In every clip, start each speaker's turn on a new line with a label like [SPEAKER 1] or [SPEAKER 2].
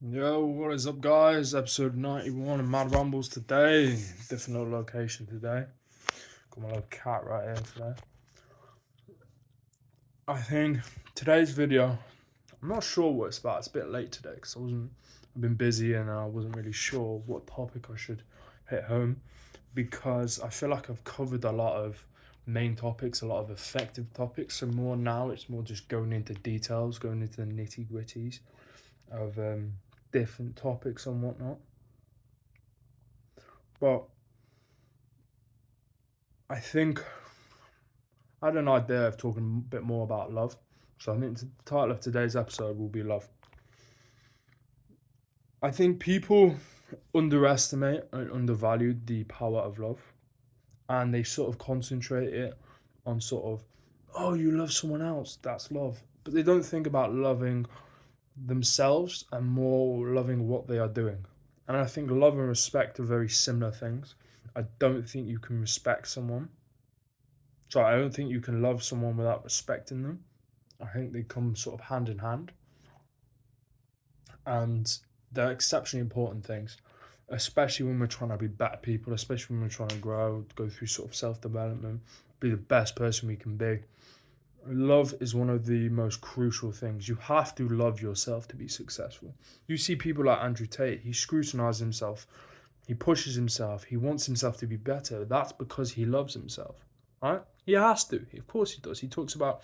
[SPEAKER 1] Yo, what is up, guys? Episode 91 of Mad Rambles today. Different little location today. Got my little cat right here today. I think today's video, I'm not sure what it's about. It's a bit late today because I've been busy and I wasn't really sure what topic I should hit home because I feel like I've covered a lot of main topics, a lot of effective topics. So more now, it's more just going into details, going into the nitty gritties of different topics and whatnot. But I think I had an idea of talking a bit more about love. So I think the title of today's episode will be love. I think people underestimate and undervalue the power of love, and they sort of concentrate it on sort of, oh, you love someone else, that's love. But they don't think about loving themselves and more loving what they are doing. And I think love and respect are very similar things. I don't think you can respect someone. So I don't think you can love someone without respecting them. I think they come sort of hand in hand, and they're exceptionally important things, especially when we're trying to be better people, especially when we're trying to grow, go through sort of self development, be the best person we can be. Love is one of the most crucial things. You have to love yourself to be successful. You see people like Andrew Tate, he scrutinizes himself, he pushes himself, he wants himself to be better. That's because he loves himself, right? He has to. Of course he does. He talks about,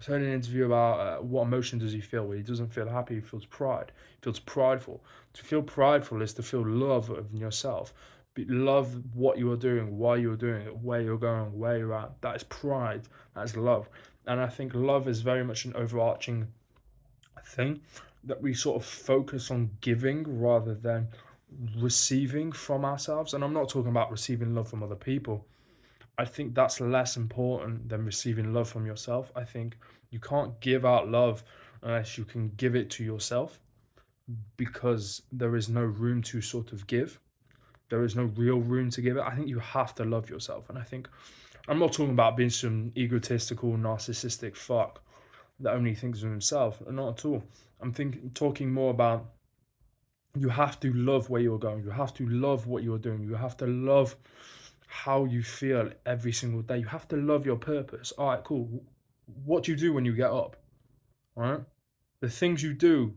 [SPEAKER 1] I heard an interview about what emotion does he feel when he doesn't feel happy. He feels pride. He feels prideful. To feel prideful is to feel love of yourself. Love what you are doing, why you are doing it, where you're going, where you're at. That is pride. That is love. And I think love is very much an overarching thing that we sort of focus on giving rather than receiving from ourselves. And I'm not talking about receiving love from other people. I think that's less important than receiving love from yourself. I think you can't give out love unless you can give it to yourself, because there is no room to sort of give. There is no real room to give it. I think you have to love yourself. And I think I'm not talking about being some egotistical, narcissistic fuck that only thinks of himself. Not at all. Talking more about, you have to love where you're going. You have to love what you're doing. You have to love how you feel every single day. You have to love your purpose. All right, cool. What do you do when you get up? All right, the things you do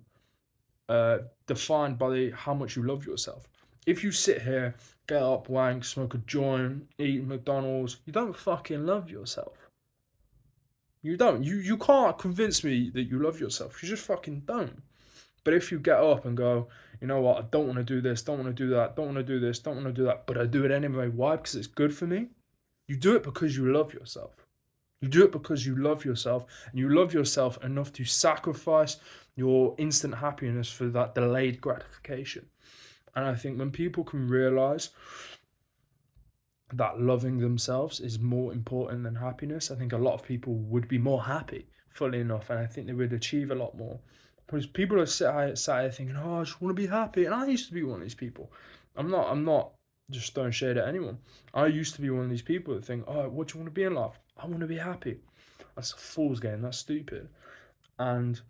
[SPEAKER 1] defined by how much you love yourself. If you sit here, get up, wank, smoke a joint, eat McDonald's, you don't fucking love yourself. You don't. You can't convince me that you love yourself. You just fucking don't. But if you get up and go, you know what, I don't want to do this, don't want to do that, don't want to do this, don't want to do that, but I do it anyway. Why? Because it's good for me. You do it because you love yourself. You do it because you love yourself, and you love yourself enough to sacrifice your instant happiness for that delayed gratification. And I think when people can realize that loving themselves is more important than happiness, I think a lot of people would be more happy, fully enough, and I think they would achieve a lot more. Because people are sat here thinking, oh, I just want to be happy. And I used to be one of these people. I'm not just throwing shade at anyone. I used to be one of these people that think, oh, what do you want to be in life? I want to be happy. That's a fool's game. That's stupid. And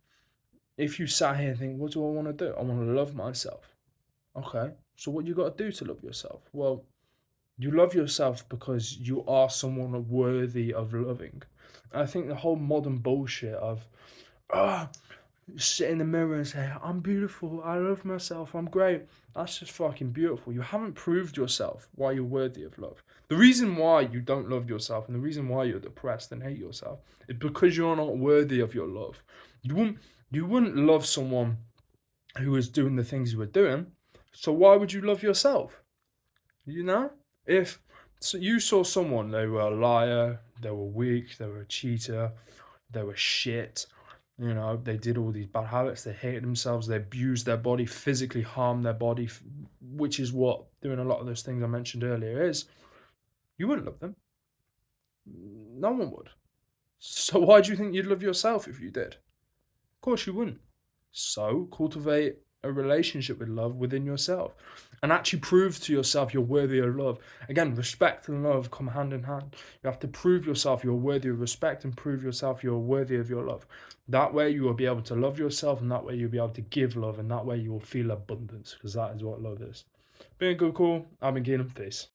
[SPEAKER 1] if you sat here and think, what do I want to do? I want to love myself. Okay. So what you got to do to love yourself? Well, you love yourself because you are someone worthy of loving. And I think the whole modern bullshit of, ah, sit in the mirror and say, I'm beautiful, I love myself, I'm great. That's just fucking beautiful. You haven't proved yourself why you're worthy of love. The reason why you don't love yourself and the reason why you're depressed and hate yourself is because you're not worthy of your love. You wouldn't you wouldn't love someone who was doing the things you were doing. So why would you love yourself? You know? If you saw someone, they were a liar, they were weak, they were a cheater, they were shit, they did all these bad habits, they hated themselves, they abused their body, physically harmed their body, which is what doing a lot of those things I mentioned earlier is, you wouldn't love them. No one would. So why do you think you'd love yourself if you did? Of course you wouldn't. So cultivate a relationship with love within yourself and actually prove to yourself you're worthy of love. Again, respect and love come hand in hand. You have to prove yourself you're worthy of respect and prove yourself you're worthy of your love. That way you will be able to love yourself, and that way you'll be able to give love, and that way you will feel abundance, because that is what love is. Been good, cool. I've been Keenan. Peace.